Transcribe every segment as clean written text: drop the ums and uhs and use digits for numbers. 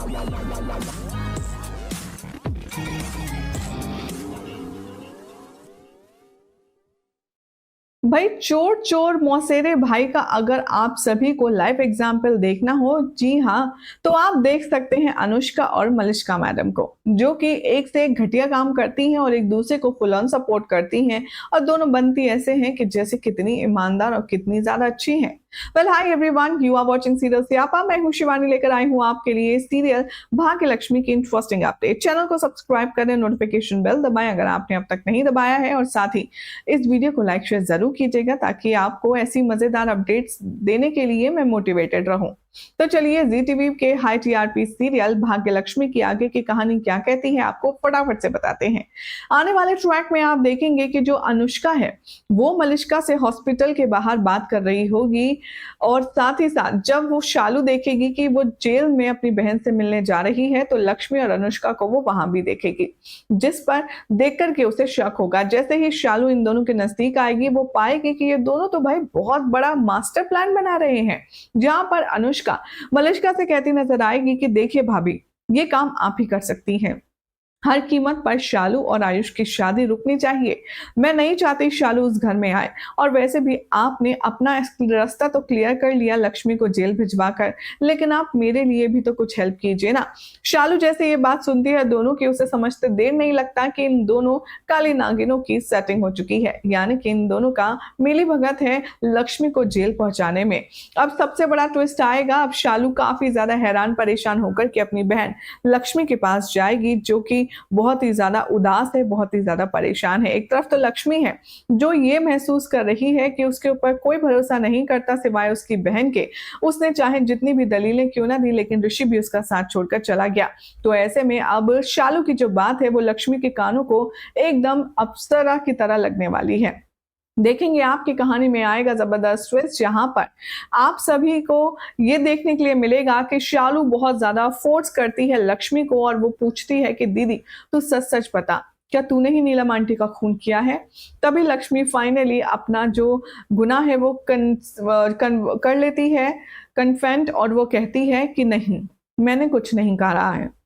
भाई चोर चोर मौसेरे भाई का अगर आप सभी को लाइव एग्जाम्पल देखना हो, जी हाँ, तो आप देख सकते हैं अनुष्का और मलिष्का मैडम को, जो कि एक से एक घटिया काम करती हैं और एक दूसरे को फुल ऑन सपोर्ट करती हैं। और दोनों बनती ऐसे हैं कि जैसे कितनी ईमानदार और कितनी ज्यादा अच्छी हैं। Well hi everyone, you are watching serial Syapa. मैं हूं शिवानी, लेकर आई हूं आपके लिए सीरियल भाग्य लक्ष्मी की इंटरेस्टिंग अपडेट। चैनल को सब्सक्राइब करें, नोटिफिकेशन बेल दबाएं अगर आपने अब तक नहीं दबाया है, और साथ ही इस वीडियो को लाइक शेयर जरूर कीजिएगा ताकि आपको ऐसी मजेदार अपडेट्स देने के लिए मैं मोटिवेटेड रहूं। तो चलिए जी टीवी के हाई टीआरपी सीरियल भाग्य लक्ष्मी की आगे की कहानी क्या कहती है आपको फटाफट से बताते हैं। आने वाले ट्रैक में आप देखेंगे कि जो अनुष्का है वो मलिष्का से हॉस्पिटल के बाहर बात कर रही होगी, और साथ ही साथ जब वो शालू देखेगी कि वो जेल में अपनी बहन से मिलने जा रही है, तो लक्ष्मी और अनुष्का को वो वहां भी देखेगी, जिस पर देख करके उसे शक होगा। जैसे ही शालू इन दोनों के नजदीक आएगी, वो पाएगी कि ये दोनों तो भाई बहुत बड़ा मास्टर प्लान बना रहे हैं। जहां पर अनुष्का मलिष्का से कहती नजर आएगी कि देखिए भाभी, ये काम आप ही कर सकती हैं। हर कीमत पर शालू और आयुष की शादी रुकनी चाहिए। मैं नहीं चाहती शालू उस घर में आए, और वैसे भी आपने अपना रास्ता तो क्लियर कर लिया लक्ष्मी को जेल भिजवा कर, लेकिन आप मेरे लिए भी तो कुछ हेल्प कीजिए ना। शालू जैसे ये बात सुनती है दोनों की, उसे समझते देर नहीं लगता कि इन दोनों काली नागिनों की सेटिंग हो चुकी है, यानी कि इन दोनों का मिली भगत है लक्ष्मी को जेल पहुंचाने में। अब सबसे बड़ा ट्विस्ट आएगा। अब शालू काफी ज्यादा हैरान परेशान होकर के अपनी बहन लक्ष्मी के पास जाएगी, जो कि बहुत ही ज्यादा उदास है, बहुत ही ज्यादा परेशान है। एक तरफ तो लक्ष्मी है जो ये महसूस कर रही है कि उसके ऊपर कोई भरोसा नहीं करता सिवाय उसकी बहन के। उसने चाहे जितनी भी दलीलें क्यों ना दी, लेकिन ऋषि भी उसका साथ छोड़कर चला गया। तो ऐसे में अब शालू की जो बात है वो लक्ष्मी के कानों को एकदम अप्सरा की तरह लगने वाली है। देखेंगे आपकी कहानी में आएगा जबरदस्त ट्विस्ट, जहां पर आप सभी को ये देखने के लिए मिलेगा कि शालू बहुत ज्यादा फोर्स करती है लक्ष्मी को, और वो पूछती है कि दीदी तू सच सच बता, क्या तूने ही नीलम आंटी का खून किया है? तभी लक्ष्मी फाइनली अपना जो गुनाह है वो कर लेती है कन्फेंट, और वो कहती है कि नहीं, मैंने कुछ नहीं कहा है,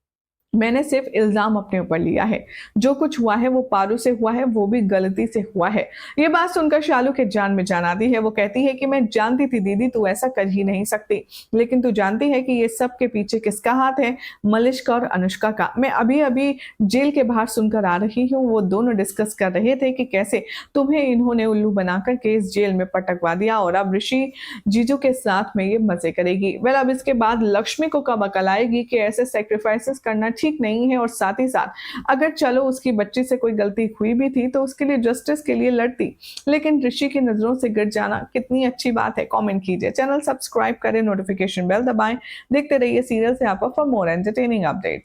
मैंने सिर्फ इल्जाम अपने ऊपर लिया है। जो कुछ हुआ है वो पारू से हुआ है, वो भी गलती से हुआ है। ये बात सुनकर शालू के जान में जान आती है। वो कहती है कि मैं जानती थी दीदी तू ऐसा कर ही नहीं सकती, लेकिन तू जानती है कि ये सब के पीछे किसका हाथ है? मलिष्का और अनुष्का का। मैं अभी अभी जेल के बाहर सुनकर आ रही हूँ, वो दोनों डिस्कस कर रहे थे कि कैसे तुम्हें इन्होंने उल्लू बनाकर के इस जेल में पटकवा दिया, और अब ऋषि जीजू के साथ में ये मजे करेगी। वेल अब इसके बाद लक्ष्मी को कब अकल आएगी कि ऐसे सेक्रीफाइसेस करना ठीक नहीं है, और साथ ही साथ अगर चलो उसकी बच्ची से कोई गलती हुई भी थी तो उसके लिए जस्टिस के लिए लड़ती, लेकिन ऋषि की नजरों से गिर जाना कितनी अच्छी बात है। कमेंट कीजिए, चैनल सब्सक्राइब करें, नोटिफिकेशन बेल दबाएं। देखते रहिए सीरियल स्यापा फॉर मोर एंटरटेनिंग अपडेट्स।